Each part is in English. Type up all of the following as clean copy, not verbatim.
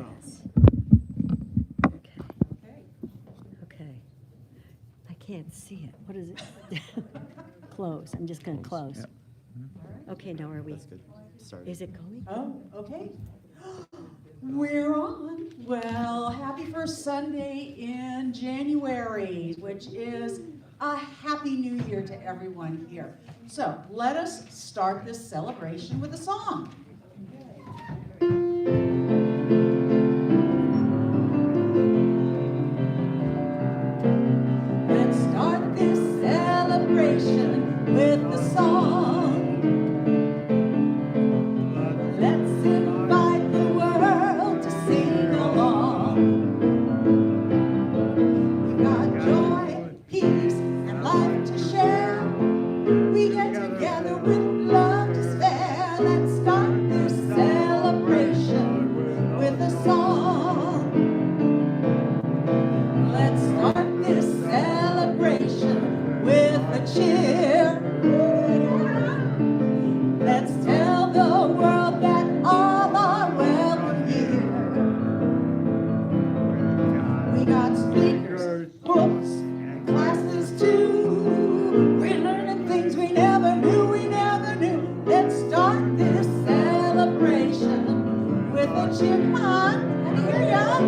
is. Okay. Okay. I can't see it. What is it? Close. I'm just going to close. Yep. Okay, now are we? That's good. Started. Is it going? Oh, okay. We're on. Well, happy first Sunday in January, which is a happy new year to everyone here. So let us start this celebration with a song. Let's start this celebration with a song. Let's invite the world to sing along. We've got joy, peace, and life to share. We get together with love to spare. Let's start this celebration with a song. Let's start this celebration with a cheer. Let's tell the world that all are welcome here. We got speakers, books, and classes too. We're learning things we never knew, Let's start this celebration with a cheer. Come on, let me hear ya.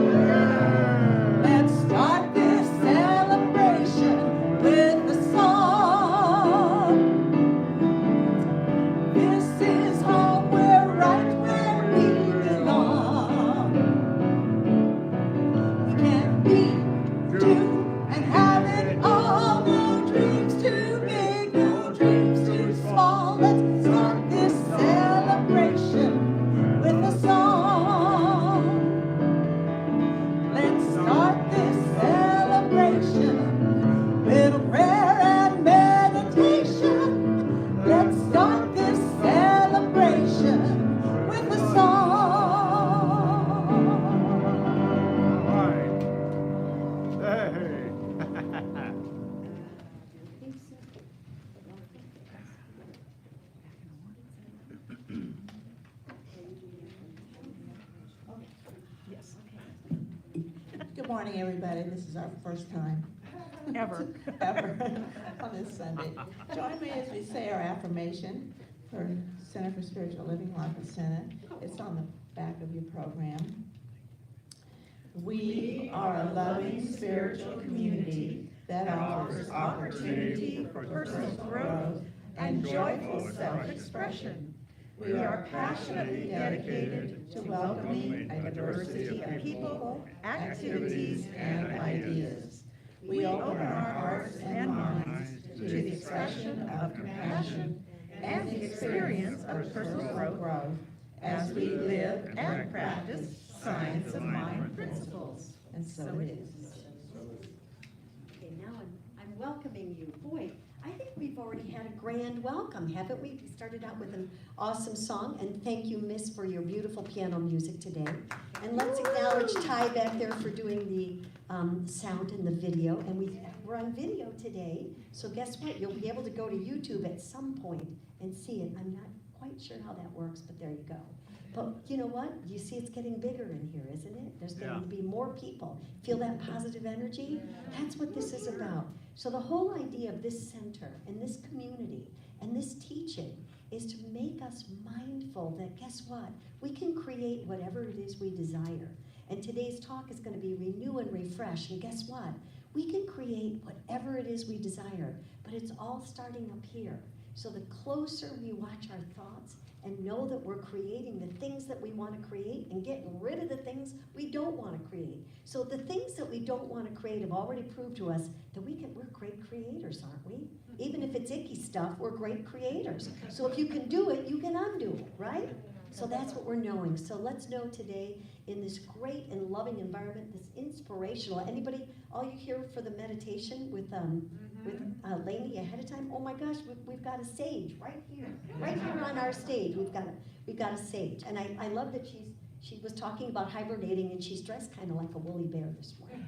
Let's start this celebration with a song. This is home, we're right where we belong. We can be, do, and have it all. No dreams too big, no dreams too small. Let's start this celebration with a song. Let's start this celebration with a prayer and meditation. Let's start this celebration with a song. Hey. Yes. Good morning, everybody. This is our first time Ever. ever on this Sunday. Join me as we say our affirmation for Center for Spiritual Living, La Crescenta. It's on the back of your program. We are a loving spiritual community that offers opportunity for personal growth and joyful self-expression. We are passionately dedicated to welcoming a diversity of people, activities, and ideas. We open our hearts and minds to the expression of compassion and the experience of personal growth as we live and practice science of mind principles. And so it is. Okay, now I'm welcoming you. Boy, I think we've already had a grand welcome, haven't we? We started out with an awesome song, and thank you, Miss, for your beautiful piano music today. And let's acknowledge Ty back there for doing the sound and the video. And we're on video today, so guess what? You'll be able to go to YouTube at some point and see it. I'm not quite sure how that works, but there you go. But you know what? You see it's getting bigger in here, isn't it? There's going to be more people. Feel that positive energy? That's what this is about. So the whole idea of this center and this community and this teaching is to make us mindful that guess what? We can create whatever it is we desire. And today's talk is going to be renew and refresh. And guess what? We can create whatever it is we desire, but it's all starting up here. So the closer we watch our thoughts and know that we're creating the things that we want to create and getting rid of the things we don't want to create. So the things that we don't want to create have already proved to us that we're great creators, aren't we? Even if it's icky stuff, we're great creators. So if you can do it, you can undo it, right? So that's what we're knowing. So let's know today in this great and loving environment, this inspirational. Anybody, all you here for the meditation with Lainey ahead of time? Oh my gosh, we've got a sage right here on our stage. We've got a sage, and I love that she was talking about hibernating, and she's dressed kind of like a woolly bear this morning.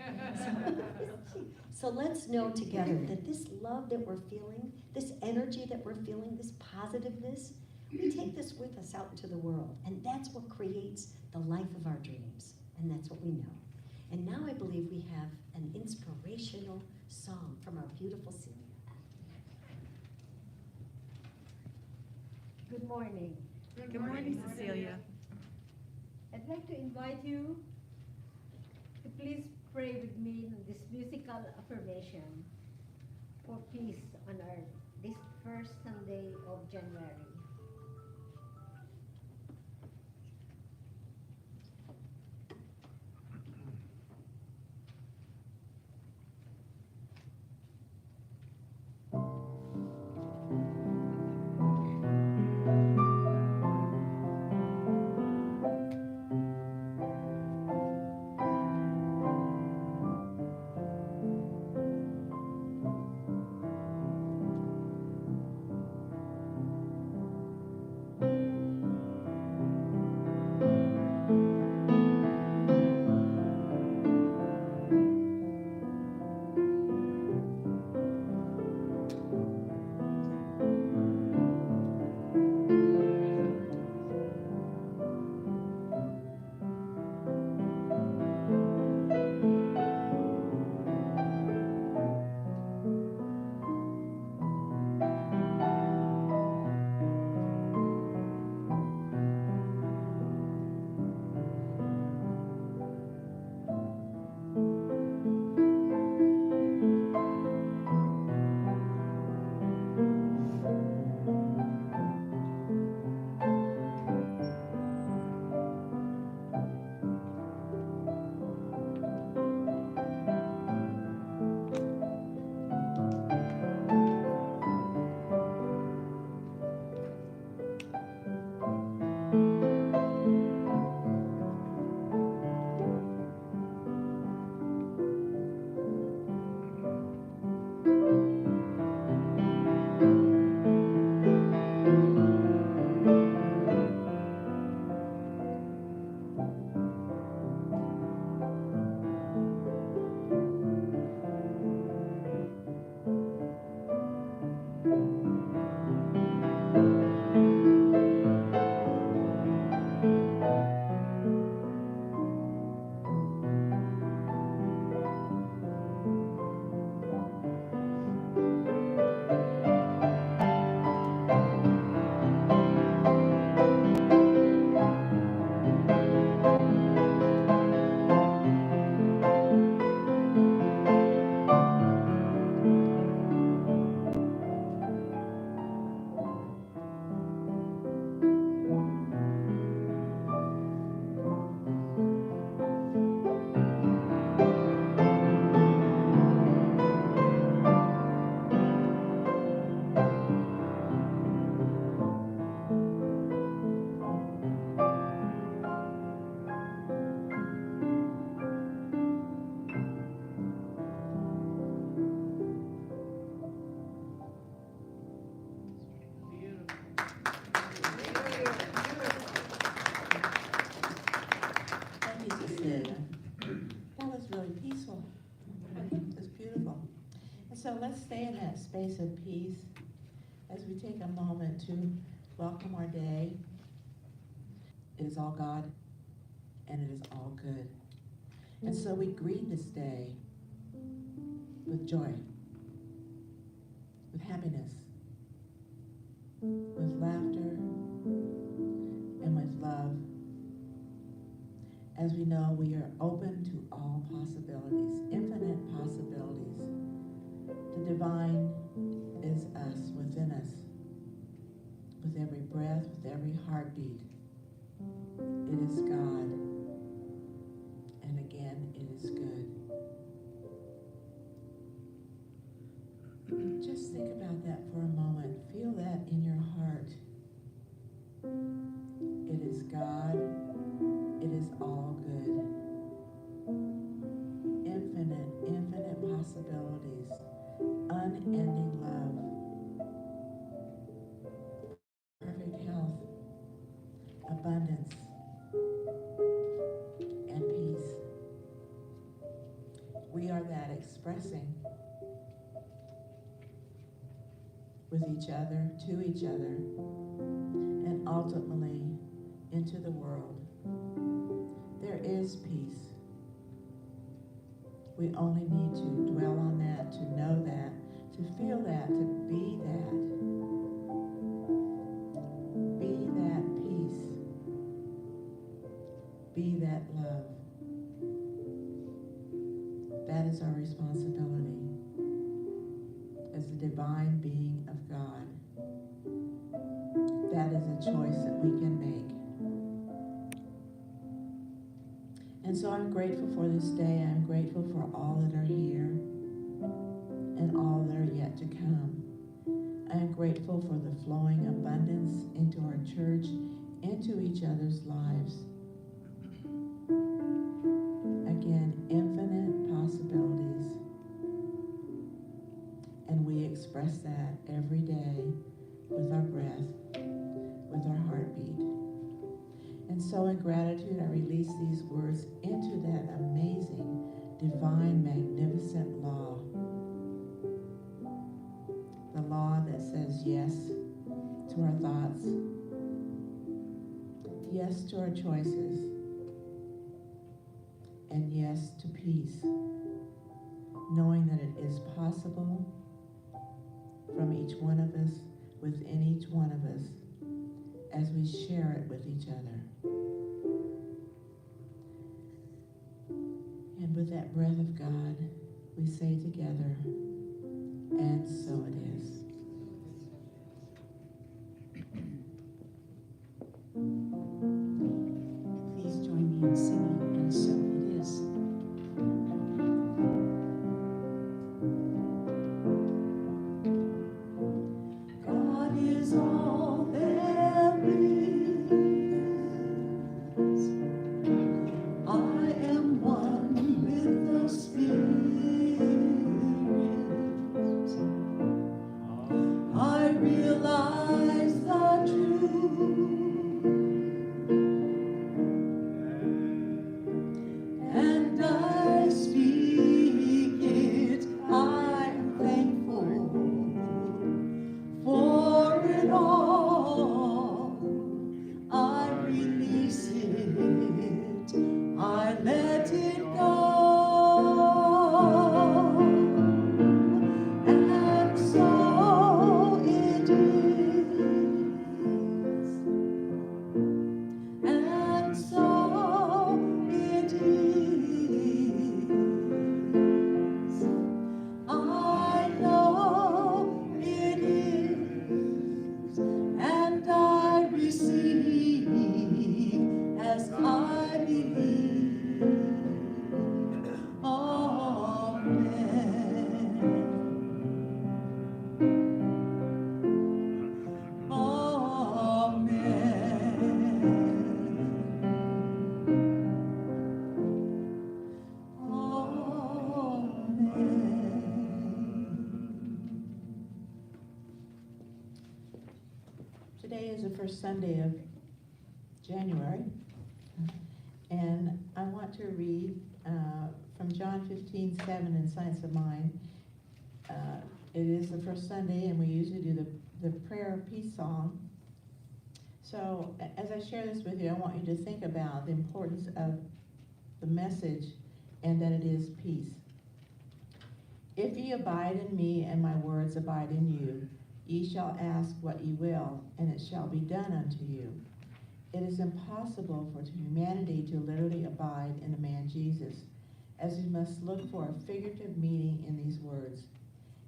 So let's know together that this love that we're feeling, this energy that we're feeling, this positiveness, we take this with us out into the world, and that's what creates the life of our dreams. and that's what we know. And now I believe we have an inspirational song from our beautiful Celia. Good morning. Good morning, Cecilia. I'd like to invite you to please pray with me in this musical affirmation for peace on earth this first Sunday of January. Thank you, Cecilia. That was really peaceful. It was beautiful. And so let's stay in that space of peace as we take a moment to welcome our day. It is all God, and it is all good. And so we greet this day with joy, with happiness, with laughter, and with love. As we know, we are open to all possibilities, infinite possibilities. The divine is us, within us, with every breath, with every heartbeat. It is God, and again, it is good. Just think about that for a moment. Feel that in your heart. It is God. It is all good. Infinite, infinite possibilities. Unending love. Perfect health. Abundance. And peace. We are that expressing with each other, to each other, and ultimately into the world. There there is peace. We only need to dwell on that, to know that, to feel that, to be that. Be that peace. Be that love. That is our responsibility as the divine being of God. That is a choice that we can make. And so I'm grateful for this day. I'm grateful for all that are here and all that are yet to come. I am grateful for the flowing abundance into our church, into each other's lives. Again, infinite possibilities. And we express that every day with our breath, with our heartbeat. And so in gratitude, I release these words into that amazing, divine, magnificent law. The law that says yes to our thoughts, yes to our choices, and yes to peace, knowing that it is possible from each one of us, within each one of us, as we share it with each other. And with that breath of God, we say together, and so it is. Please join me in singing, and so it is. God is all there is. I am one with the Spirit. I realize the truth, and I speak it. I'm thankful for it all. I release it. I let it go. And so it is. And so it is. I know it is. And I receive as I believe. Amen. Today is the first Sunday of January, and I want to read from John 15:7 in Science of Mind. It is the first Sunday, and we usually do the prayer of peace song. So as I share this with you, I want you to think about the importance of the message and that it is peace. If ye abide in me and my words abide in you, ye shall ask what ye will, and it shall be done unto you. It is impossible for humanity to literally abide in the man Jesus, as we must look for a figurative meaning in these words.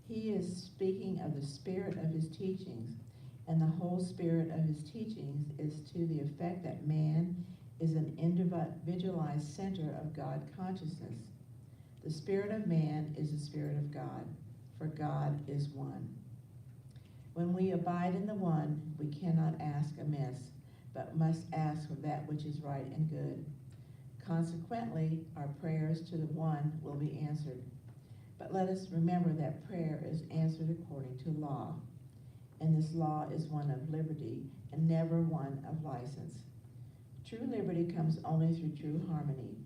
He is speaking of the spirit of his teachings, and the whole spirit of his teachings is to the effect that man is an individualized center of God consciousness. The spirit of man is the spirit of God, for God is one. When we abide in the one, we cannot ask amiss, but must ask for that which is right and good. Consequently, our prayers to the one will be answered. But let us remember that prayer is answered according to law, and this law is one of liberty and never one of license. True liberty comes only through true harmony.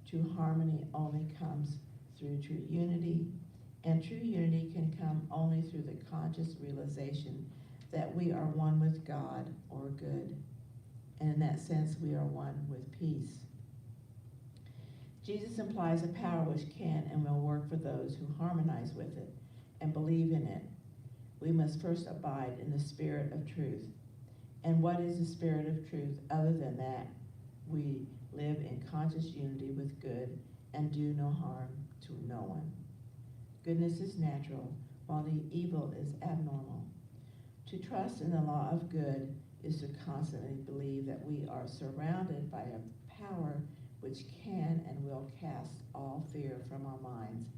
True harmony only comes through true unity, and true unity can come only through the conscious realization that we are one with God or good, and in that sense we are one with peace. Jesus implies a power which can and will work for those who harmonize with it and believe in it. We must first abide in the spirit of truth. And what is the spirit of truth other than that we live in conscious unity with good and do no harm to no one? Goodness is natural, while the evil is abnormal. To trust in the law of good is to constantly believe that we are surrounded by a power which can and will cast all fear from our minds,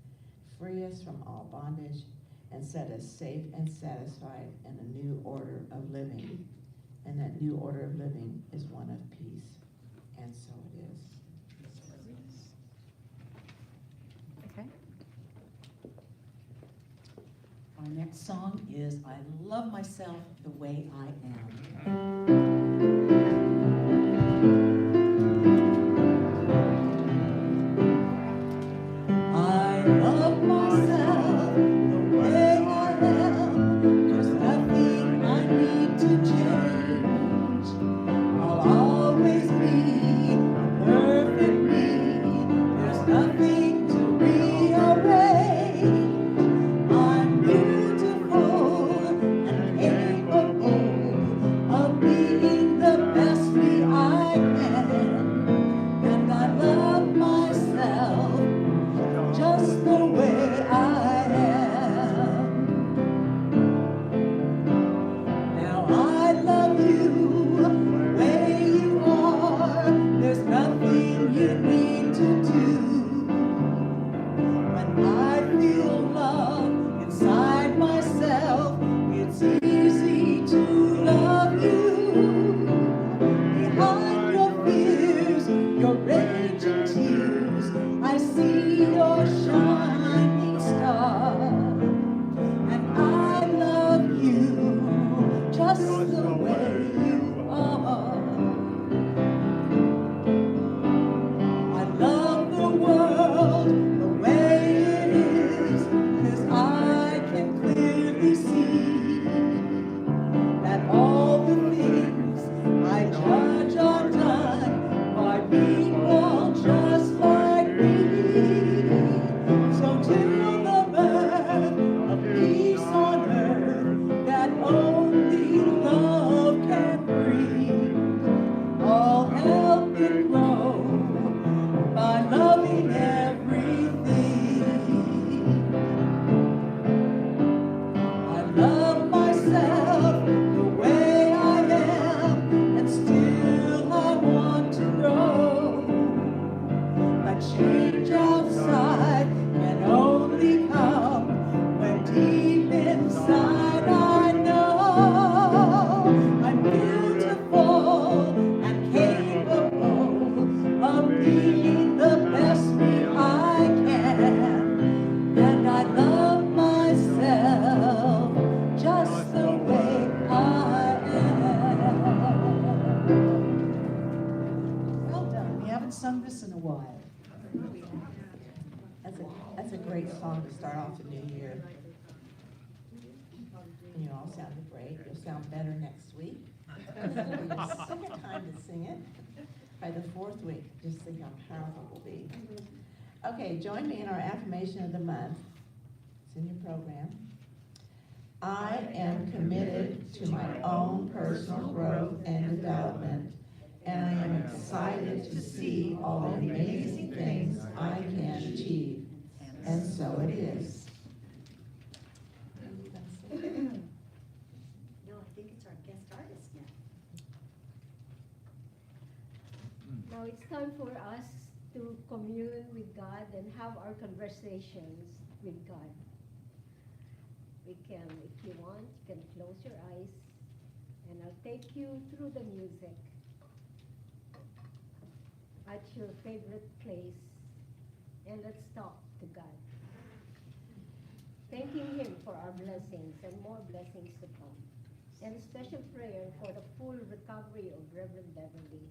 free us from all bondage, and set us safe and satisfied in a new order of living. And that new order of living is one of peace. And so it is. Okay. Our next song is I Love Myself the Way I Am. I love myself the way I am. There's nothing I need to change. I'll always be a perfect me. There's nothing to rearrange. I'm beautiful and capable of being the best me I can. And I love myself just the way I am. Now I love you the way you are. There's nothing you need to do. When I feel love inside myself, it's easy to love you. Behind your fears, your raging tears, I see your shining star. And I love you just the way you are. I love the world the way it is, 'cause I can clearly see that all the things I judge are done by people just like me. So till the birth of peace on earth that only love can bring, I'll help it grow by loving everything. I love myself the way I am, and still I want to grow. A change outside can only come when deep inside I know I'm beautiful and capable of being the best me I can. And I love myself just the way I am. Well done. We haven't sung this in a while. That's a great song to start off the new year. And you all sounded great. You'll sound better next week. It'll be the second time to sing it. By the fourth week, just think how powerful it will be. Okay, join me in our affirmation of the month. It's in your program. I am committed to my own personal growth and development, and I am excited to see all the amazing things I can achieve. And so it is. No, I think it's our guest artist now. Now it's time for us to commune with God and have our conversations with God. We can, if you want, you can close your eyes and I'll take you through the music at your favorite place, and let's talk to God. Thanking Him for our blessings and more blessings to come. And a special prayer for the full recovery of Reverend Beverly.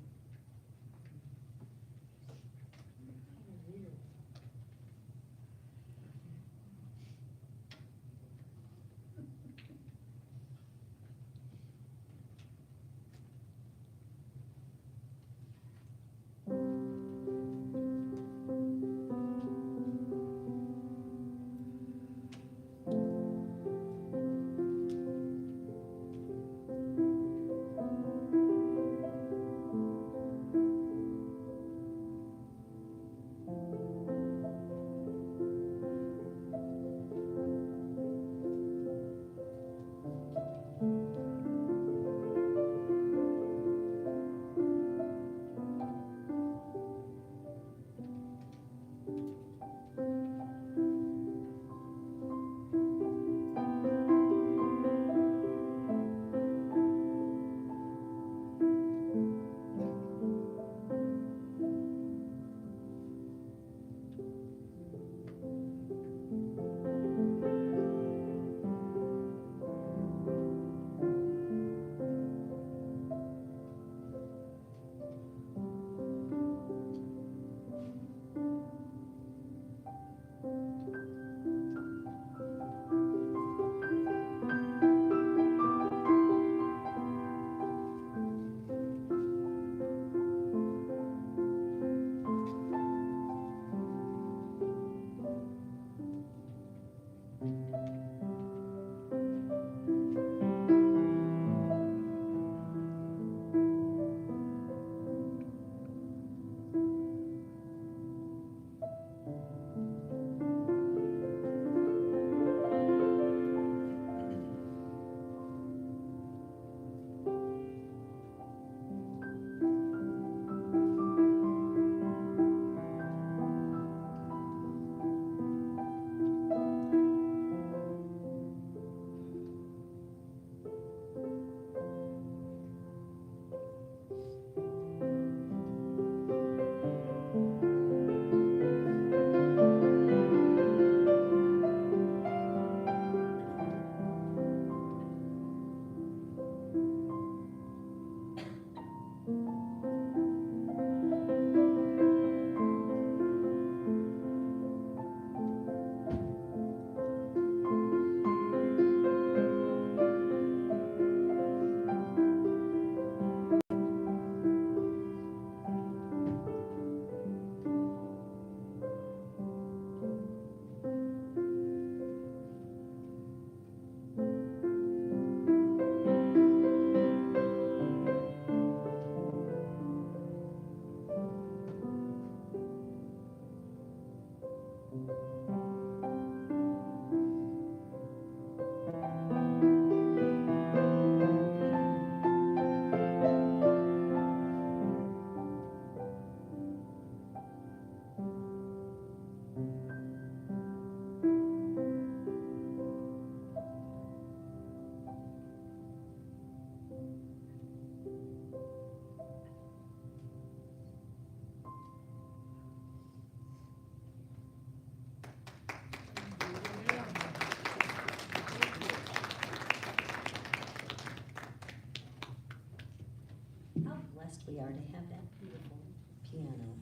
Beautiful piano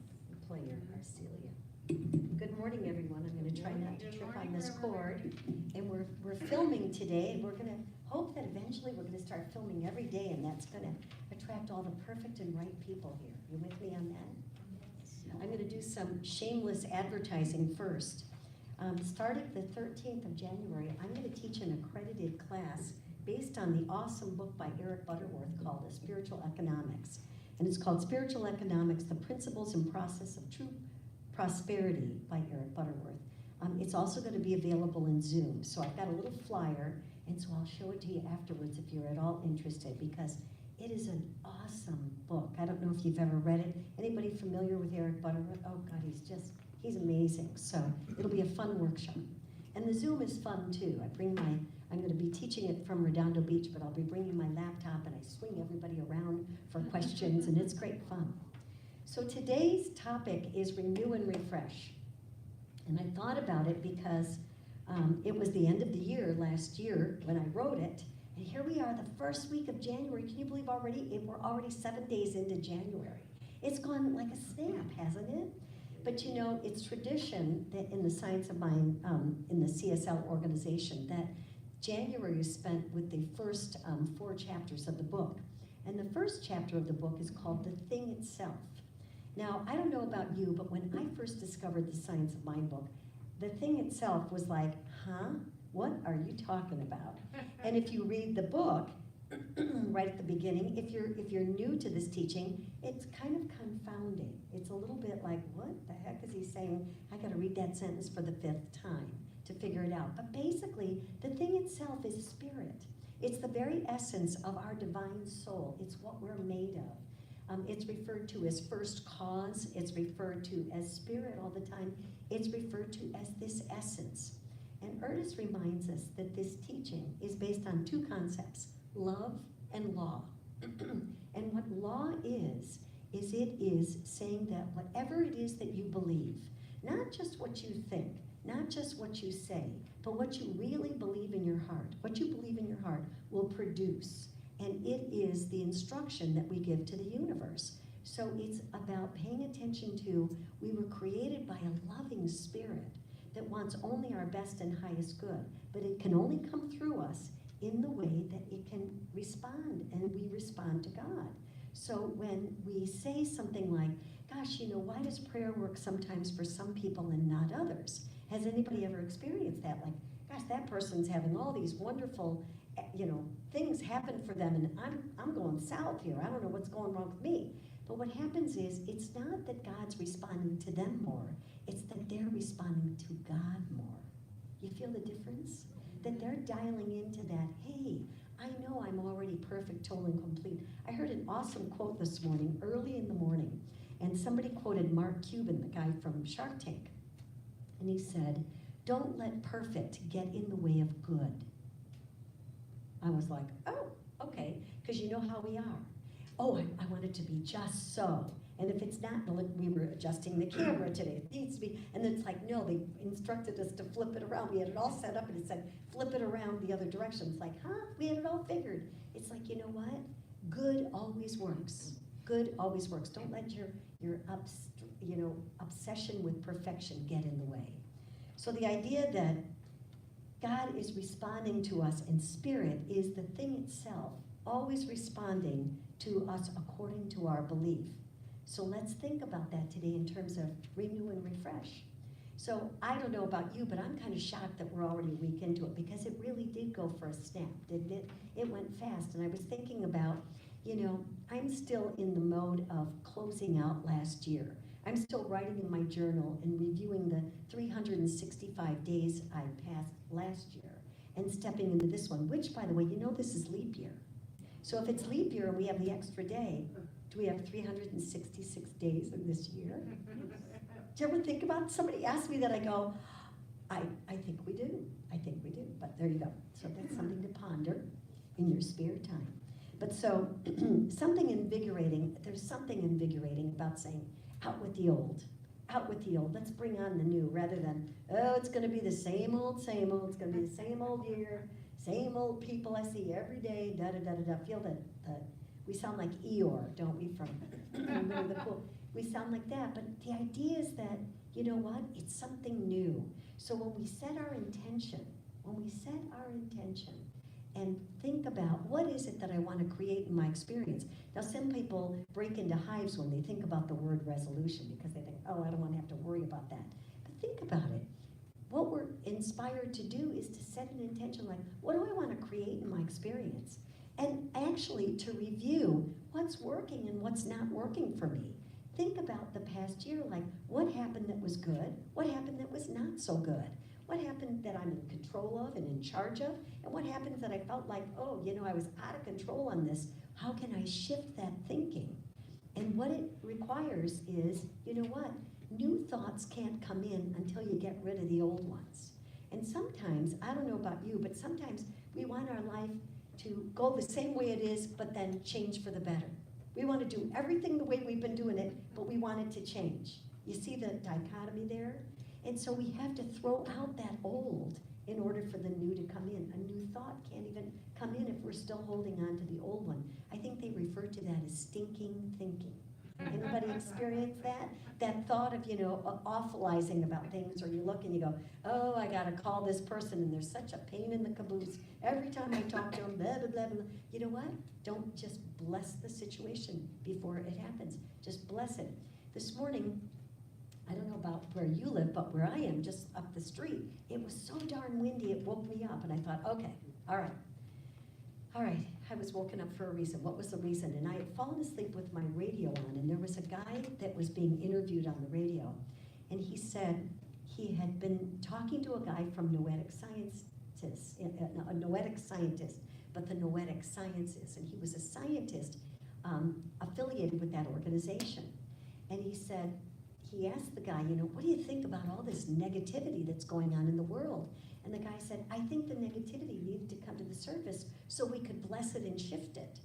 player, Arcelia. Good morning, everyone. I'm going to try not to trip on this cord. And we're filming today, and we're going to hope that eventually we're going to start filming every day, and that's going to attract all the perfect and right people here. You with me on that? I'm going to do some shameless advertising first. Starting the 13th of January, I'm going to teach an accredited class based on the awesome book by Eric Butterworth called Spiritual Economics. And it's called Spiritual Economics, The Principles and Process of True Prosperity by Eric Butterworth. It's also going to be available in Zoom. So I've got a little flyer, and so I'll show it to you afterwards if you're at all interested, because it is an awesome book. I don't know if you've ever read it. Anybody familiar with Eric Butterworth? Oh God, he's amazing. So it'll be a fun workshop. And the Zoom is fun too. I'm going to be teaching it from Redondo Beach, but I'll be bringing my laptop and I swing everybody around for questions, and it's great fun. So today's topic is renew and refresh. And I thought about it because it was the end of the year last year when I wrote it. And here we are, the first week of January. Can you believe we're already 7 days into January? It's gone like a snap, hasn't it? But you know, it's tradition that in the Science of Mind, in the CSL organization, that January is spent with the first 4 chapters of the book. And the first chapter of the book is called The Thing Itself. Now, I don't know about you, but when I first discovered the Science of Mind book, The Thing Itself was like, huh? What are you talking about? And if you read the book, right at the beginning, if you're new to this teaching, it's kind of confounding. It's a little bit like, what the heck is he saying? I got to read that sentence for the 5th time to figure it out. But basically, the thing itself is spirit. It's the very essence of our divine soul. It's what we're made of. It's referred to as first cause. It's referred to as spirit all the time. It's referred to as this essence. And Ernest reminds us that this teaching is based on 2 concepts, love and law. And what law is it is saying that whatever it is that you believe, not just what you think, not just what you say, but what you really believe in your heart, what you believe in your heart will produce. And it is the instruction that we give to the universe. So it's about paying attention to, we were created by a loving spirit that wants only our best and highest good, but it can only come through us in the way that it can respond, and we respond to God. So when we say something like, gosh, you know, why does prayer work sometimes for some people and not others? Has anybody ever experienced that? Like, gosh, that person's having all these wonderful, things happen for them, and I'm going south here. I don't know what's going wrong with me. But what happens is, it's not that God's responding to them more, it's that they're responding to God more. You feel the difference? That they're dialing into that, hey, I know I'm already perfect, total, and complete. I heard an awesome quote this morning, early in the morning, and somebody quoted Mark Cuban, the guy from Shark Tank. And he said, don't let perfect get in the way of good. I was like, oh, okay, because you know how we are. Oh, I want it to be just so. And if it's not, we were adjusting the camera today. It needs to be, and then it's like, no, they instructed us to flip it around. We had it all set up, and it said, flip it around the other direction. It's like, huh? We had it all figured. It's like, you know what? Good always works. Good always works. Don't let your obsession with perfection get in the way. So the idea that God is responding to us in spirit is the thing itself, always responding to us according to our belief. So let's think about that today in terms of renew and refresh. So I don't know about you, but I'm kind of shocked that we're already a week into it, because it really did go for a snap, didn't it? It went fast, and I was thinking about, I'm still in the mode of closing out last year. I'm still writing in my journal and reviewing the 365 days I passed last year and stepping into this one, which, by the way, this is leap year. So if it's leap year and we have the extra day, do we have 366 days in this year? Do you ever think about it? Somebody asked me that, I go, I think we do. I think we do, but there you go. So that's something to ponder in your spare time. But so, something invigorating, there's something invigorating about saying, out with the old, out with the old. Let's bring on the new, rather than, oh, it's going to be the same old, it's going to be the same old year, same old people I see every day, da-da-da-da-da. Feel that We sound like Eeyore, don't we, from Winnie the Pooh? We sound like that, but the idea is that, you know what, it's something new. So when we set our intention, and think about what is it that I want to create in my experience. Now, some people break into hives when they think about the word resolution because they think, oh, I don't want to have to worry about that. But think about it. What we're inspired to do is to set an intention like, what do I want to create in my experience? And actually to review what's working and what's not working for me. Think about the past year, like what happened that was good, what happened that was not so good, what happened that I'm in control of and in charge of, and what happened that I felt like, oh, you know, I was out of control on this. How can I shift that thinking? And what it requires is, you know what? New thoughts can't come in until you get rid of the old ones. And sometimes, I don't know about you, but sometimes we want our life to go the same way it is, but then change for the better. We want to do everything the way we've been doing it, but we want it to change. You see the dichotomy there? And so we have to throw out that old in order for the new to come in. A new thought can't even come in if we're still holding on to the old one. I think they refer to that as stinking thinking. Anybody experience that? That thought of, you know, awfulizing about things, or you look and you go, oh, I gotta call this person and there's such a pain in the caboose. Every time I talk to them, blah, blah, blah, blah. You know what? Don't just bless the situation before it happens. Just bless it. This morning, I don't know about where you live, but where I am, just up the street, it was so darn windy, it woke me up, and I thought, okay, all right, I was woken up for a reason. What was the reason? And I had fallen asleep with my radio on, and there was a guy that was being interviewed on the radio, and he said he had been talking to a guy from noetic scientists, a noetic scientist, but the noetic sciences, and he was a scientist affiliated with that organization. And he said, he asked the guy, you know, what do you think about all this negativity that's going on in the world? And the guy said, I think the negativity needed to come to the surface so we could bless it and shift it.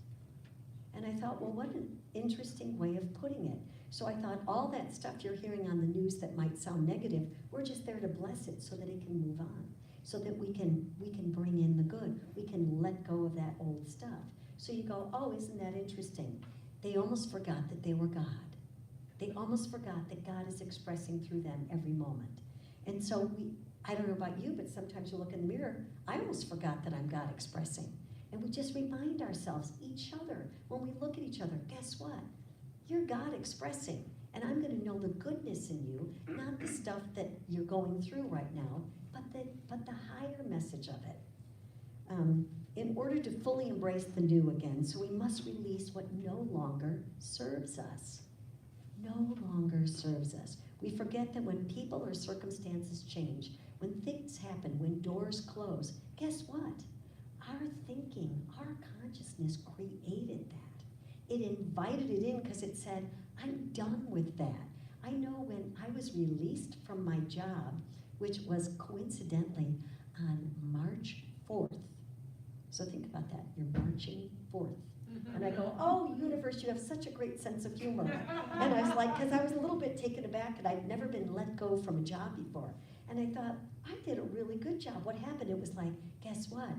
And I thought, well, what an interesting way of putting it. So I thought, all that stuff you're hearing on the news that might sound negative, we're just there to bless it so that it can move on, so that we can bring in the good. We can let go of that old stuff. So you go, oh, isn't that interesting? They almost forgot that they were God. They almost forgot that God is expressing through them every moment. And so I don't know about you, but sometimes you look in the mirror, I almost forgot that I'm God expressing. And we just remind ourselves, each other, when we look at each other, guess what? You're God expressing. And I'm going to know the goodness in you, not the stuff that you're going through right now, but the higher message of it. In order to fully embrace the new again, so we must release what no longer serves us. No longer serves us. We forget that when people or circumstances change, when things happen, when doors close, guess what? Our thinking, our consciousness created that. It invited it in because it said, I'm done with that. I know when I was released from my job, which was coincidentally on March 4th. So think about that, you're marching 4th. And I go, oh, universe, you have such a great sense of humor. And I was like, because I was a little bit taken aback, and I'd never been let go from a job before. And I thought, I did a really good job. What happened? It was like, guess what?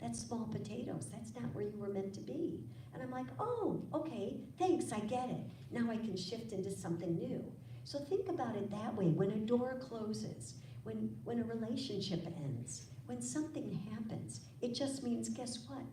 That's small potatoes. That's not where you were meant to be. And I'm like, oh, okay, thanks, I get it. Now I can shift into something new. So think about it that way. When a door closes, when a relationship ends, when something happens, it just means, guess what?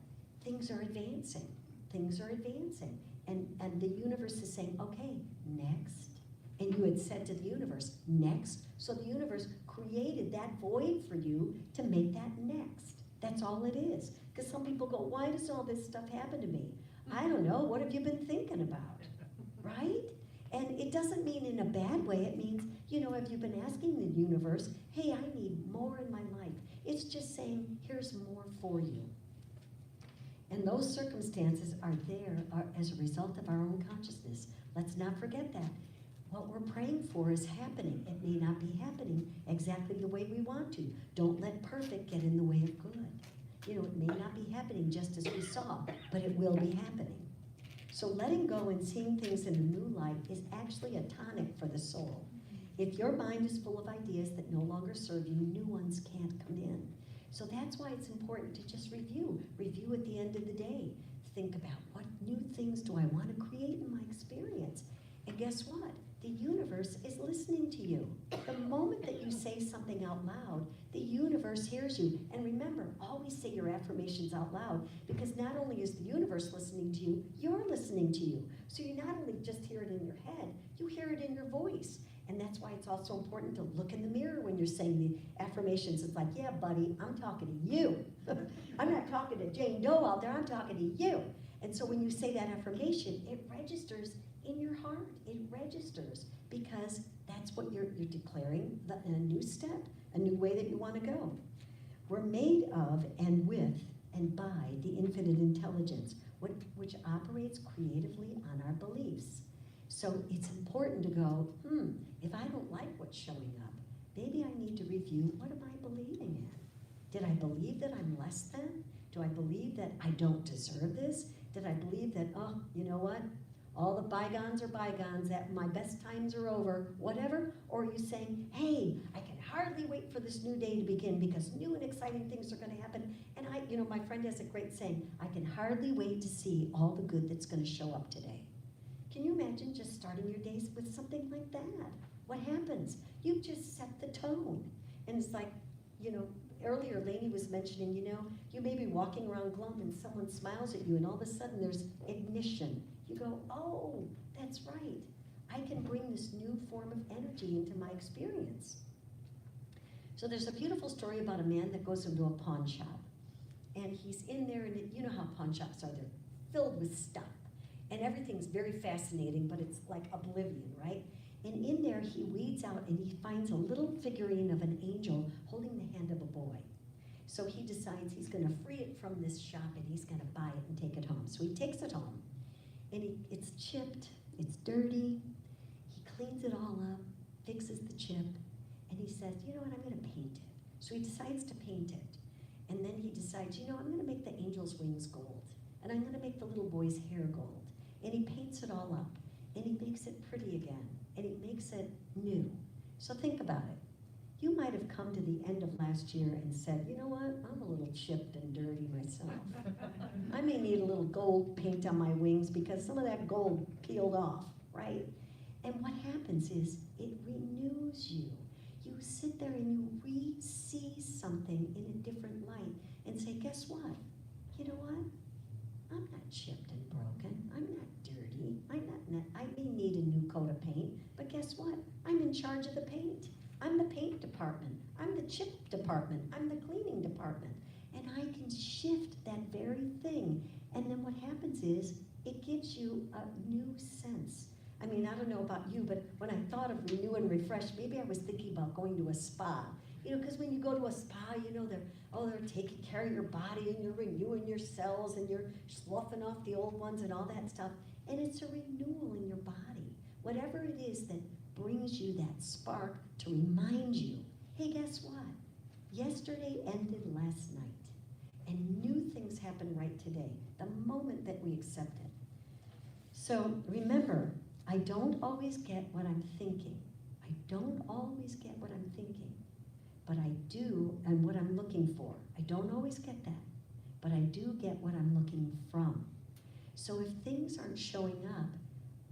Things are advancing. Things are advancing. And the universe is saying, okay, next. And you had said to the universe, next. So the universe created that void for you to make that next. That's all it is. Because some people go, why does all this stuff happen to me? I don't know. What have you been thinking about? Right? And it doesn't mean in a bad way. It means, you know, have you been asking the universe, hey, I need more in my life? It's just saying, here's more for you. And those circumstances are there as a result of our own consciousness. Let's not forget that. What we're praying for is happening. It may not be happening exactly the way we want to. Don't let perfect get in the way of good. You know, it may not be happening just as we saw, but it will be happening. So letting go and seeing things in a new light is actually a tonic for the soul. If your mind is full of ideas that no longer serve you, new ones can't come in. So that's why it's important to just review. Review at the end of the day. think about what new things do I want to create in my experience. And guess what? The universe is listening to you. The moment that you say something out loud, the universe hears you. And remember, always say your affirmations out loud, because not only is the universe listening to you, you're listening to you. So you not only just hear it in your head, you hear it in your voice. And that's why it's also important to look in the mirror when you're saying the affirmations. It's like, yeah, buddy, I'm talking to you. I'm not talking to Jane Doe out there, I'm talking to you. And so when you say that affirmation, it registers in your heart. It registers because that's what you're declaring, a new step, a new way that you want to go. We're made of and with and by the infinite intelligence, which operates creatively on our beliefs. So it's important to go, if I don't like what's showing up, maybe I need to review, what am I believing in? Did I believe that I'm less than? Do I believe that I don't deserve this? Did I believe that, oh, you know what? All the bygones are bygones, that my best times are over, whatever? Or are you saying, hey, I can hardly wait for this new day to begin because new and exciting things are going to happen. And my friend has a great saying, I can hardly wait to see all the good that's going to show up today. Can you imagine just starting your days with something like that? What happens? You just set the tone. And it's like, earlier Lainey was mentioning, you may be walking around glum and someone smiles at you and all of a sudden there's ignition. You go, oh, that's right. I can bring this new form of energy into my experience. So there's a beautiful story about a man that goes into a pawn shop. And he's in there, and you know how pawn shops are. They're filled with stuff. And everything's very fascinating, but it's like oblivion, right? And in there, he weeds out and he finds a little figurine of an angel holding the hand of a boy. So he decides he's going to free it from this shop and he's going to buy it and take it home. So he takes it home. And it's chipped, it's dirty, he cleans it all up, fixes the chip, and he says, you know what, I'm going to paint it. So he decides to paint it. And then he decides, I'm going to make the angel's wings gold. And I'm going to make the little boy's hair gold. And he paints it all up. And he makes it pretty again. And he makes it new. So think about it. You might have come to the end of last year and said, you know what, I'm a little chipped and dirty myself. I may need a little gold paint on my wings because some of that gold peeled off, right? And what happens is it renews you. You sit there and you re-see something in a different light and say, guess what? You know what? I'm not chipped and broken. I'm not dirty. I may need a new coat of paint, but guess what? I'm in charge of the paint. I'm the paint department. I'm the chip department. I'm the cleaning department. And I can shift that very thing. And then what happens is it gives you a new sense. I mean, I don't know about you, but when I thought of renew and refresh, maybe I was thinking about going to a spa. Because when you go to a spa, they're taking care of your body and you're renewing your cells and you're sloughing off the old ones and all that stuff. And it's a renewal in your body. Whatever it is that brings you that spark to remind you, hey, guess what? Yesterday ended last night. And new things happen right today, the moment that we accept it. So remember, I don't always get what I'm thinking. I don't always get what I'm thinking. But I do, and what I'm looking for. I don't always get that, but I do get what I'm looking from. So if things aren't showing up,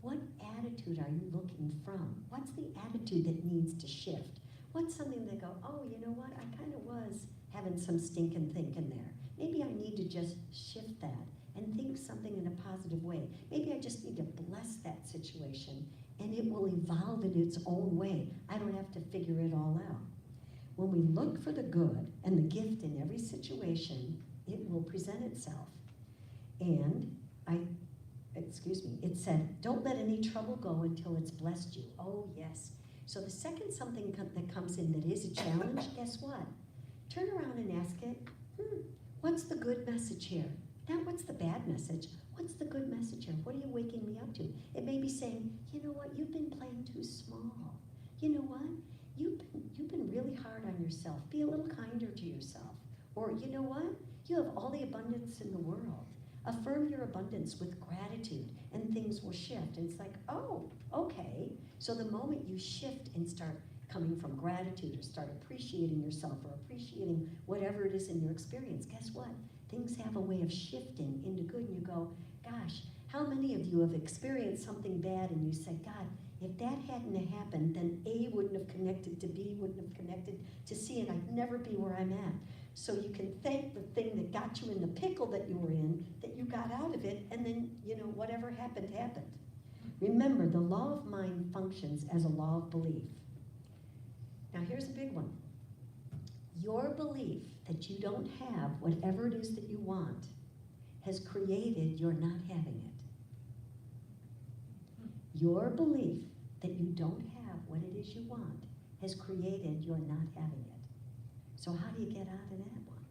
what attitude are you looking from? What's the attitude that needs to shift? What's something that go, oh, you know what, I kind of was having some stinking thinking there. Maybe I need to just shift that and think something in a positive way. Maybe I just need to bless that situation and it will evolve in its own way. I don't have to figure it all out. When we look for the good and the gift in every situation, it will present itself. And it said, don't let any trouble go until it's blessed you. Oh, yes. So the second something that comes in that is a challenge, guess what? Turn around and ask it, what's the good message here? Not what's the bad message. What's the good message here? What are you waking me up to? It may be saying, you know what? You've been playing too small. You know what? You've been really hard on yourself. Be a little kinder to yourself. Or you know what? You have all the abundance in the world. Affirm your abundance with gratitude and things will shift. And it's like, oh, okay. So the moment you shift and start coming from gratitude or start appreciating yourself or appreciating whatever it is in your experience, guess what? things have a way of shifting into good, and you go, gosh, how many of you have experienced something bad and you said, God, if that hadn't happened, then A wouldn't have connected to B, wouldn't have connected to C, and I'd never be where I'm at. So you can thank the thing that got you in the pickle that you were in, that you got out of it, and then, whatever happened, happened. Remember, the law of mind functions as a law of belief. Now here's a big one. Your belief that you don't have whatever it is that you want has created your not having it. Your belief that you don't have what it is you want has created your not having it. So how do you get out of that one?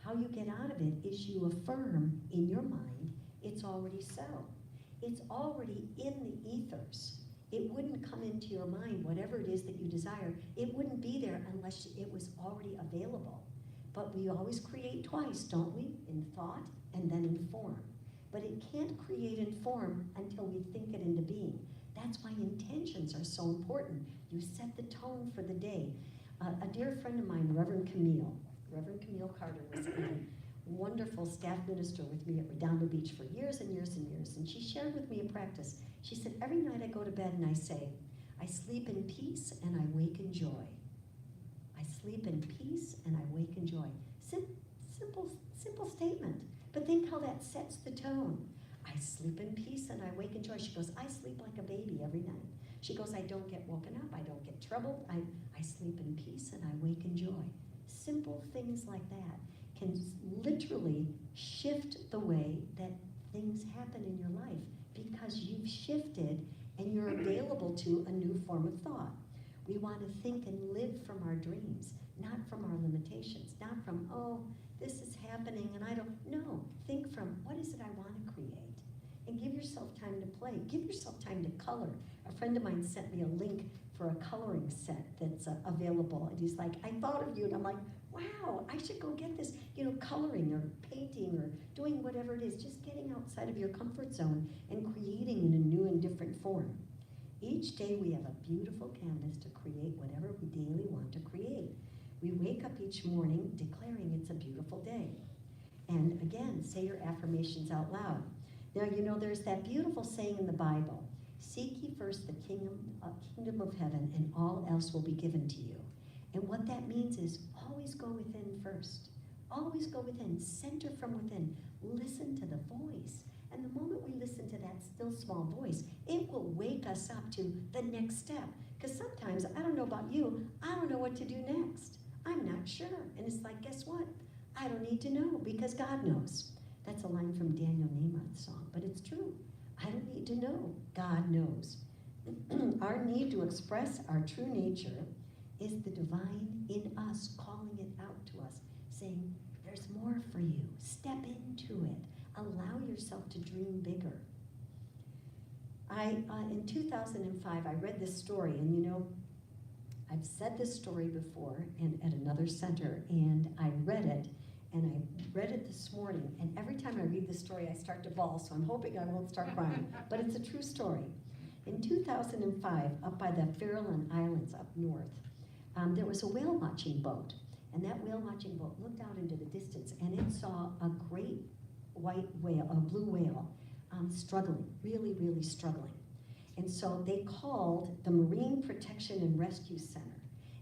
How you get out of it is you affirm in your mind, it's already so. It's already in the ethers. It wouldn't come into your mind, whatever it is that you desire. It wouldn't be there unless it was already available. But we always create twice, don't we? In thought and then in form. But it can't create in form until we think it into being. That's why intentions are so important. You set the tone for the day. A dear friend of mine, Reverend Camille Carter, was a wonderful staff minister with me at Redondo Beach for years and years and years. And she shared with me a practice. She said, every night I go to bed and I say, I sleep in peace and I wake in joy. I sleep in peace and I wake in joy. Simple statement. But think how that sets the tone. I sleep in peace and I wake in joy. She goes, I sleep like a baby every night. She goes, I don't get woken up. I don't get troubled. I sleep in peace and I wake in joy. Simple things like that can literally shift the way that things happen in your life because you've shifted and you're available to a new form of thought. We want to think and live from our dreams, not from our limitations, not from, oh, this is happening and I don't, no. Think from, what is it I want to create? And give yourself time to play. Give yourself time to color. A friend of mine sent me a link for a coloring set that's available. And he's like, I thought of you. And I'm like, wow, I should go get this. Coloring or painting or doing whatever it is. Just getting outside of your comfort zone and creating in a new and different form. Each day we have a beautiful canvas to create whatever we daily want to create. We wake up each morning declaring it's a beautiful day. And again, say your affirmations out loud. Now, there's that beautiful saying in the Bible, seek ye first the kingdom of heaven and all else will be given to you. And what that means is always go within first. Always go within, center from within. Listen to the voice. And the moment we listen to that still small voice, it will wake us up to the next step. Because sometimes, I don't know about you, I don't know what to do next. I'm not sure. And it's like, guess what? I don't need to know because God knows. That's a line from Daniel Namath's song, but it's true. I don't need to know. God knows. Our need to express our true nature is the divine in us calling it out to us, saying, there's more for you. Step into it. Allow yourself to dream bigger. In 2005, I read this story, and I've said this story before at another center, and I read it this morning, and every time I read this story, I start to bawl, so I'm hoping I won't start crying, but it's a true story. In 2005, up by the Farallon Islands up north, there was a whale watching boat, and that whale watching boat looked out into the distance, and it saw a great white whale, a blue whale, struggling, really, really struggling. And so they called the Marine Protection and Rescue Center.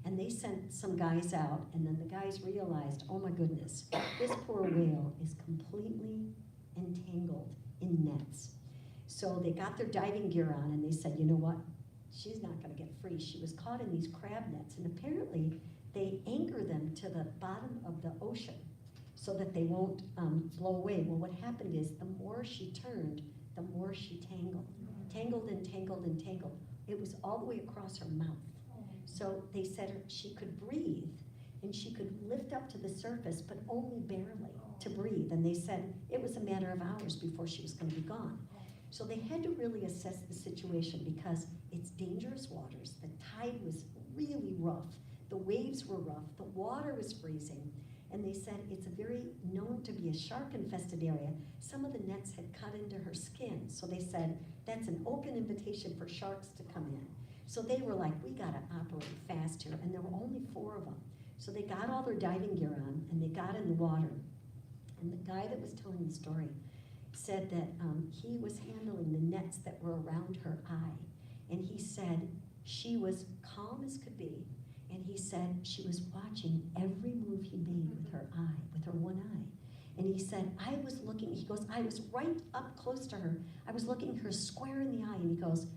And they sent some guys out, and then the guys realized, oh my goodness, this poor whale is completely entangled in nets. So they got their diving gear on, and they said, you know what? She's not gonna get free. She was caught in these crab nets, and apparently they anchor them to the bottom of the ocean so that they won't blow away. Well, what happened is the more she turned, the more she tangled. Tangled and tangled and tangled. It was all the way across her mouth. So they said she could breathe and she could lift up to the surface, but only barely to breathe. And they said it was a matter of hours before she was going to be gone. So they had to really assess the situation because it's dangerous waters. The tide was really rough. The waves were rough. The water was freezing. And they said it's known to be a shark-infested area. Some of the nets had cut into her skin. So they said that's an open invitation for sharks to come in. So they were like, we gotta operate fast here, and there were only 4 of them. So they got all their diving gear on, and they got in the water. And the guy that was telling the story said that he was handling the nets that were around her eye. And he said she was calm as could be. And he said she was watching every move he made with her eye, with her one eye. And he said, I was looking, he goes, I was right up close to her. I was looking her square in the eye. And he goes,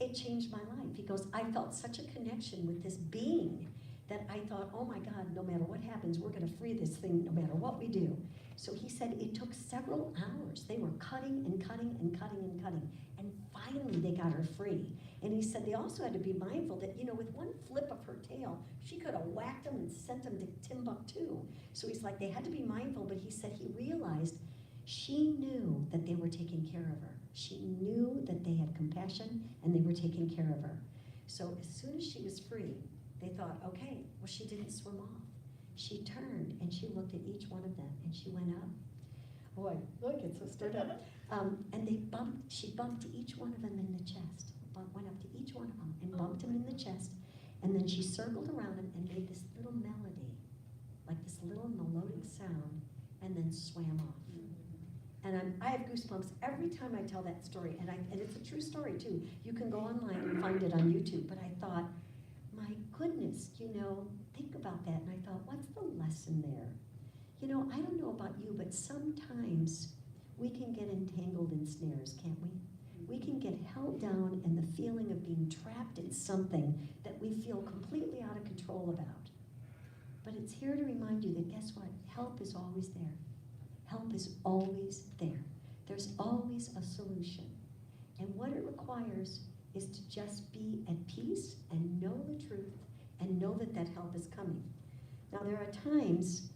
it changed my life. He goes, I felt such a connection with this being that I thought, oh my God, no matter what happens, we're going to free this thing no matter what we do. So he said it took several hours. They were cutting and cutting and cutting and cutting. And finally they got her free. And he said they also had to be mindful that, you know, with one flip of her tail, she could have whacked them and sent them to Timbuktu. So he's like, they had to be mindful, but he said he realized she knew that they were taking care of her. She knew that they had compassion and they were taking care of her. So as soon as she was free, they thought, okay, well, she didn't swim off. She turned and she looked at each one of them and she went up. Boy, look, it's so stirred up. And she bumped each one of them in the chest. Went up to each one of them and bumped him in the chest. And then she circled around him and made this little melody, like this little melodic sound, and then swam off. And I have goosebumps every time I tell that story, and it's a true story too. You can go online and find it on YouTube, but I thought, my goodness, you know, think about that. And I thought, what's the lesson there? You know, I don't know about you, but sometimes we can get entangled in snares, can't we? We can get held down in the feeling of being trapped in something that we feel completely out of control about. But it's here to remind you that guess what? Help is always there. Help is always there. There's always a solution. And what it requires is to just be at peace and know the truth and know that that help is coming. Now there are times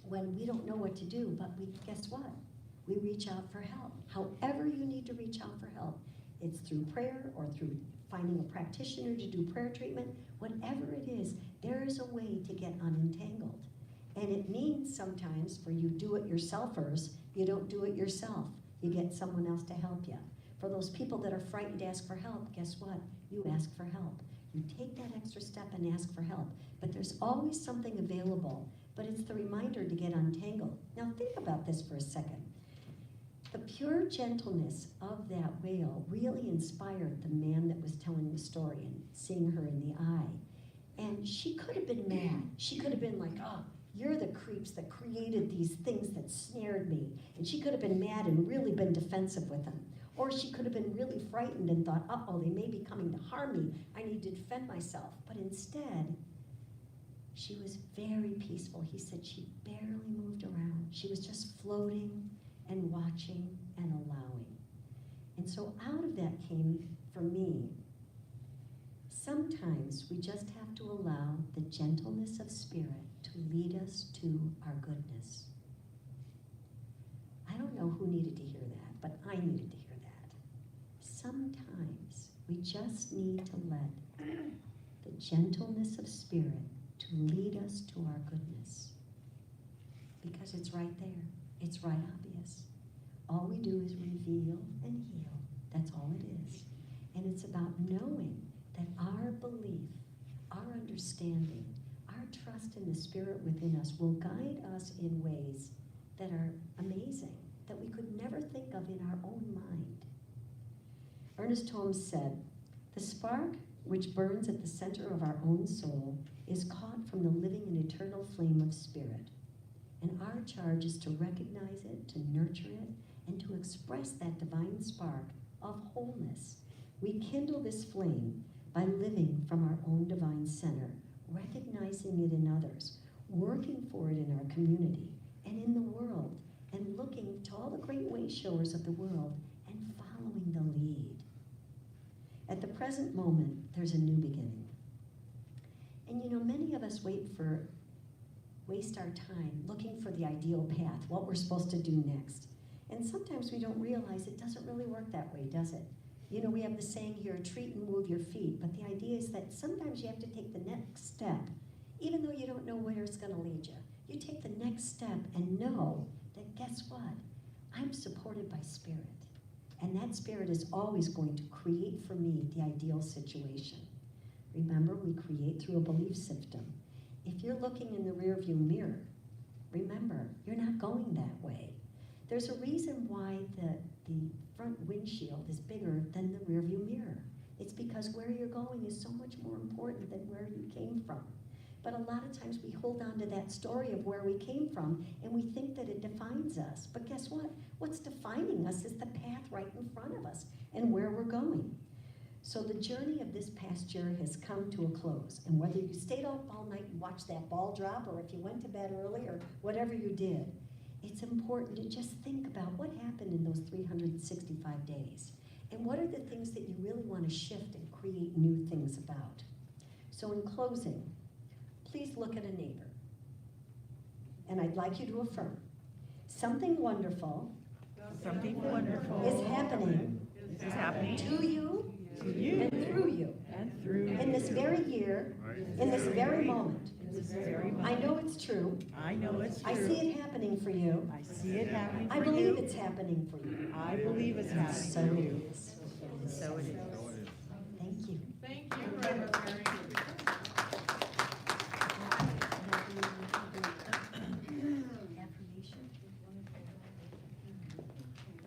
when we don't know what to do, but guess what? We reach out for help. However you need to reach out for help, it's through prayer or through finding a practitioner to do prayer treatment, whatever it is, there is a way to get unentangled. And it means sometimes for you do-it-yourselfers, you don't do it yourself. You get someone else to help you. For those people that are frightened to ask for help, guess what? You ask for help. You take that extra step and ask for help. But there's always something available, but it's the reminder to get untangled. Now think about this for a second. The pure gentleness of that whale really inspired the man that was telling the story and seeing her in the eye. And she could have been mad. She could have been like, oh, you're the creeps that created these things that snared me. And she could have been mad and really been defensive with him. Or she could have been really frightened and thought, uh-oh, they may be coming to harm me. I need to defend myself. But instead, she was very peaceful. He said she barely moved around. She was just floating and watching and allowing. And so out of that came, for me, sometimes we just have to allow the gentleness of spirit to lead us to our goodness. I don't know who needed to hear that, but I needed to hear that. Sometimes we just need to let the gentleness of spirit to lead us to our goodness. Because it's right there. It's right obvious. All we do is reveal and heal. That's all it is. And it's about knowing that our belief, our understanding, our trust in the spirit within us will guide us in ways that are amazing, that we could never think of in our own mind. Ernest Holmes said, "The spark which burns at the center of our own soul is caught from the living and eternal flame of spirit. And our charge is to recognize it, to nurture it, and to express that divine spark of wholeness. We kindle this flame by living from our own divine center, recognizing it in others, working for it in our community and in the world, and looking to all the great way showers of the world and following the lead. At the present moment, there's a new beginning. And you know, many of us waste our time looking for the ideal path, what we're supposed to do next. And sometimes we don't realize it doesn't really work that way, does it? You know, we have the saying here, treat and move your feet, but the idea is that sometimes you have to take the next step, even though you don't know where it's going to lead you. You take the next step and know that, guess what? I'm supported by spirit. And that spirit is always going to create for me the ideal situation. Remember, we create through a belief system. If you're looking in the rearview mirror remember, you're not going that way. There's a reason why the front windshield is bigger than the rearview mirror. It's because where you're going is so much more important than where you came from. But a lot of times we hold on to that story of where we came from and we think that it defines us. But guess what? What's defining us is the path right in front of us and where we're going. So the journey of this past year has come to a close. And whether you stayed up all night and watched that ball drop, or if you went to bed early, or whatever you did, it's important to just think about what happened in those 365 days. And what are the things that you really want to shift and create new things about? So in closing, please look at a neighbor. And I'd like you to affirm, something wonderful is happening to you and through you in this very year, in this very moment. I know it's true. I know it's true. I see it happening for you. I see it happening for I you. believe it's happening for you. I believe it's happening So for it you. is. And so it is. Thank you. Thank you, Reverend Mary.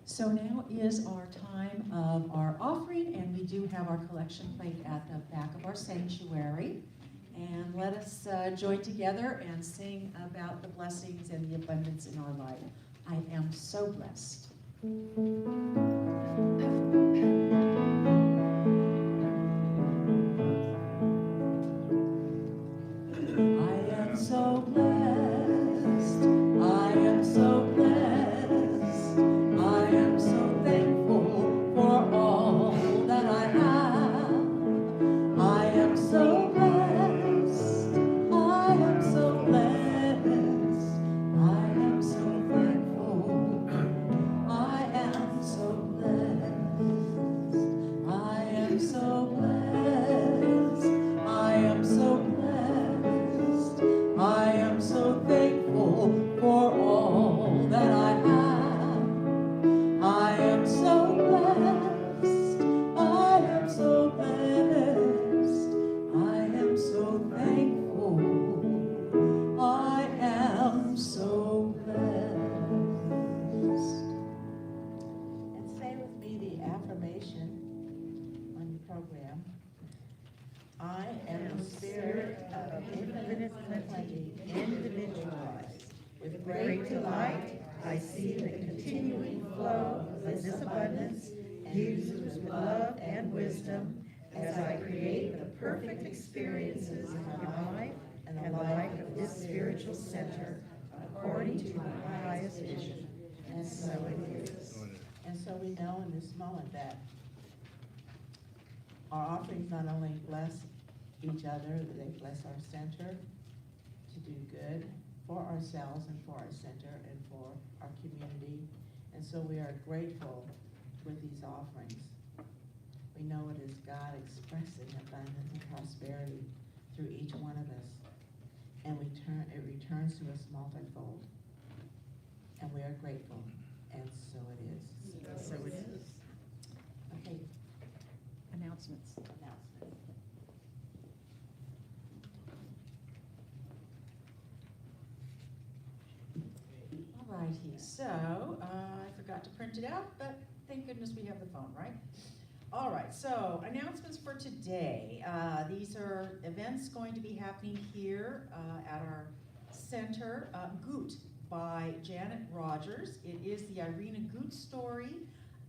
So now is our time of our offering, and we do have our collection plate at the back of our sanctuary. And let us join together and sing about the blessings and the abundance in our life. I am so blessed. I am so blessed. I am so blessed. I am so thankful for all that I have. I am so blessed. I am so blessed. I am so thankful. I am so blessed. I am so blessed. I am so blessed. I am so thankful for all that I have. I am so blessed. I am so blessed. I am so thankful. I am so blessed. And say with me the affirmation on the program. I am the spirit of infinite plenty, individualized. With great delight, I see the continuing flow of this abundance, used with love and wisdom, as I create the perfect experiences in my life and the life of this spiritual center, according to my highest vision. And so it is. And so we know in this moment that our offerings not only bless each other, but they bless our center to do good for ourselves and for our center and for our community. And so we are grateful with these offerings. We know it is God expressing abundance and prosperity through each one of us. And it returns to us multifold. And we are grateful. And so it is. So it is. Okay, Announcements. announcement. All righty, so I forgot to print it out, but thank goodness we have the phone, right? All right, so announcements for today. These are events going to be happening here at our center. Goot by Janet Rogers. It is the Irina Goot story,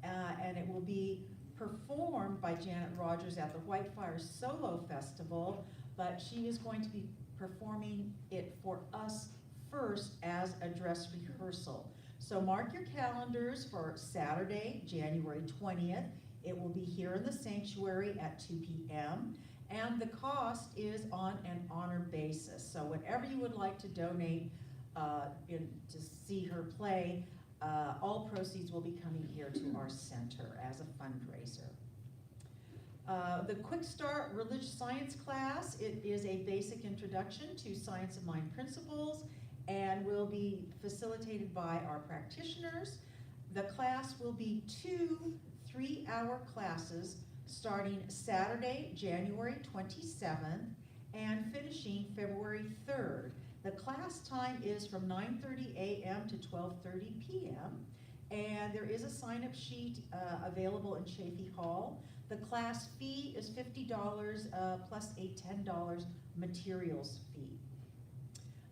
and it will be performed by Janet Rogers at the Whitefire Solo Festival, but she is going to be performing it for us first as a dress rehearsal. So mark your calendars for Saturday, January 20th. It will be here in the sanctuary at 2 p.m. And the cost is on an honor basis. So whatever you would like to donate to see her play, all proceeds will be coming here to our center as a fundraiser. The Quick Start Religious Science class, it is a basic introduction to science of mind principles and will be facilitated by our practitioners. The class will be 2 3-hour classes starting Saturday, January 27th and finishing February 3rd. The class time is from 9:30 a.m. to 12:30 p.m. And there is a sign-up sheet available in Chafee Hall. The class fee is $50 plus a $10 materials fee.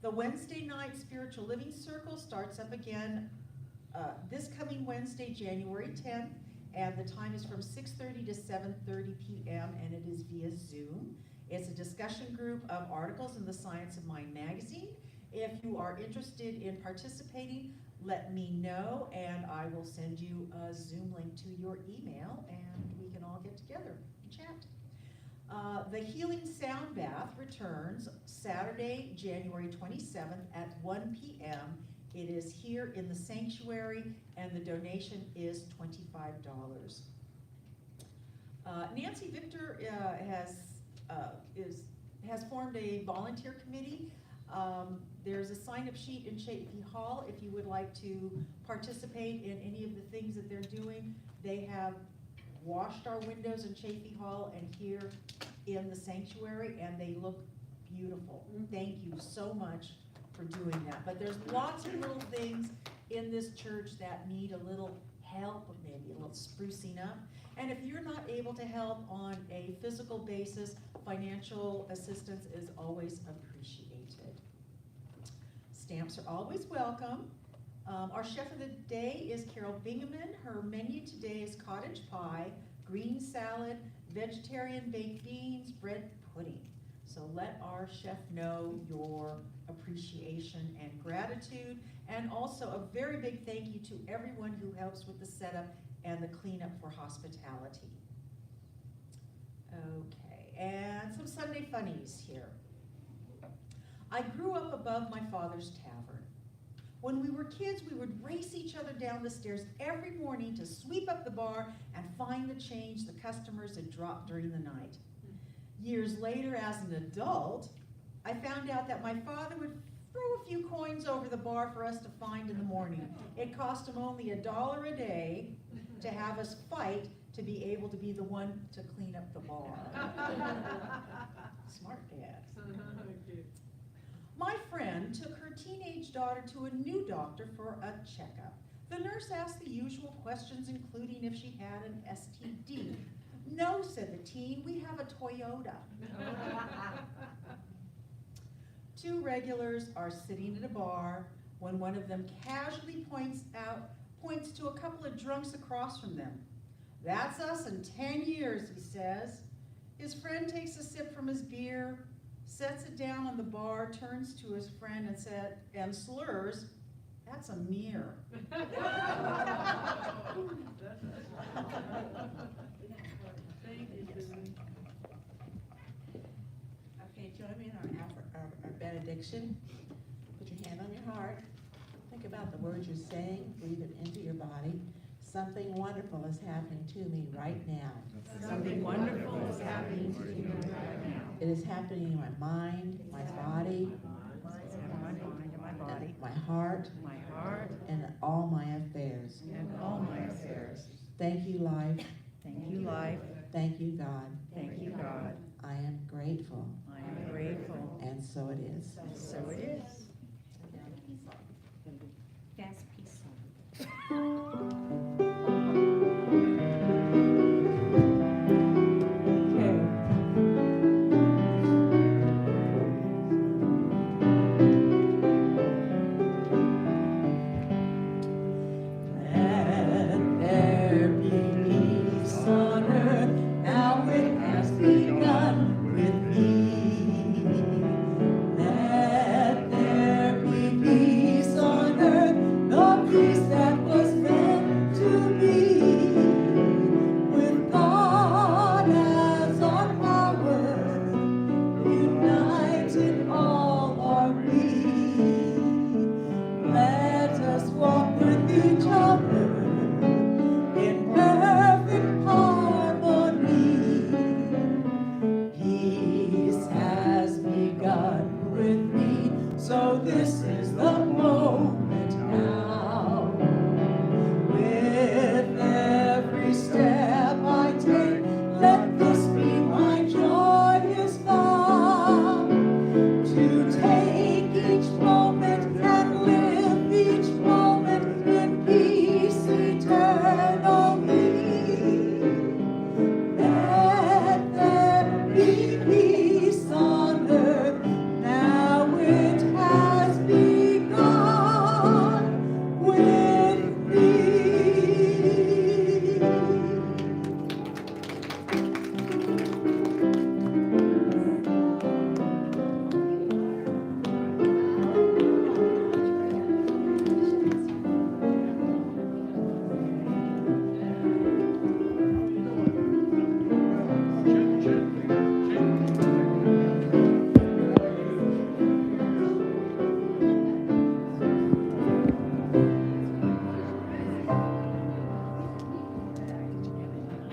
The Wednesday night spiritual living circle starts up again this coming Wednesday, January 10th, and the time is from 6:30 to 7:30 p.m. and it is via Zoom. It's a discussion group of articles in the Science of Mind magazine. If you are interested in participating, let me know and I will send you a Zoom link to your email and we can all get together and chat. The Healing Sound Bath returns Saturday, January 27th at 1 p.m. It is here in the sanctuary and the donation is $25. Nancy Victor has formed a volunteer committee. There's a sign-up sheet in Chafee Hall if you would like to participate in any of the things that they're doing. They have washed our windows in Chafee Hall and here in the sanctuary, and they look beautiful. Thank you so much for doing that. But there's lots of little things in this church that need a little help, maybe a little sprucing up. And if you're not able to help on a physical basis, financial assistance is always appreciated. Stamps are always welcome. Our chef of the day is Carol Bingaman. Her menu today is cottage pie, green salad, vegetarian baked beans, bread pudding. So let our chef know your appreciation and gratitude, and also a very big thank you to everyone who helps with the setup and the cleanup for hospitality. Okay, and some Sunday funnies here. I grew up above my father's tavern. When we were kids, we would race each other down the stairs every morning to sweep up the bar and find the change the customers had dropped during the night. Years later, as an adult, I found out that my father would throw a few coins over the bar for us to find in the morning. It cost him only $1 a day to have us fight to be able to be the one to clean up the bar. Smart dad. My friend took her teenage daughter to a new doctor for a checkup. The nurse asked the usual questions, including if she had an STD. No, said the teen, we have a Toyota. Two regulars are sitting at a bar when one of them casually points to a couple of drunks across from them. That's us in 10 years, he says. His friend takes a sip from his beer, sets it down on the bar, turns to his friend and slurs, "That's a mirror." Okay, join me in our benediction. Put your hand on your heart. Think about the words you're saying. Breathe it into your body. Something wonderful is happening to me right now. Something wonderful is happening to me right now. It is happening in my mind, my body, It's in my mind and my body, my heart, my heart, and all my affairs. and all my affairs. Thank you, life. Thank you, life. Thank you, God. Thank you, God. I am grateful, I am grateful. and so it is. So it is. Fast peace song. Let there be peace on earth, now it has begun with me. Let there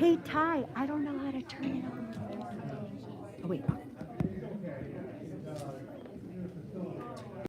Hey, Ty, I don't know how to turn it on. Oh, wait.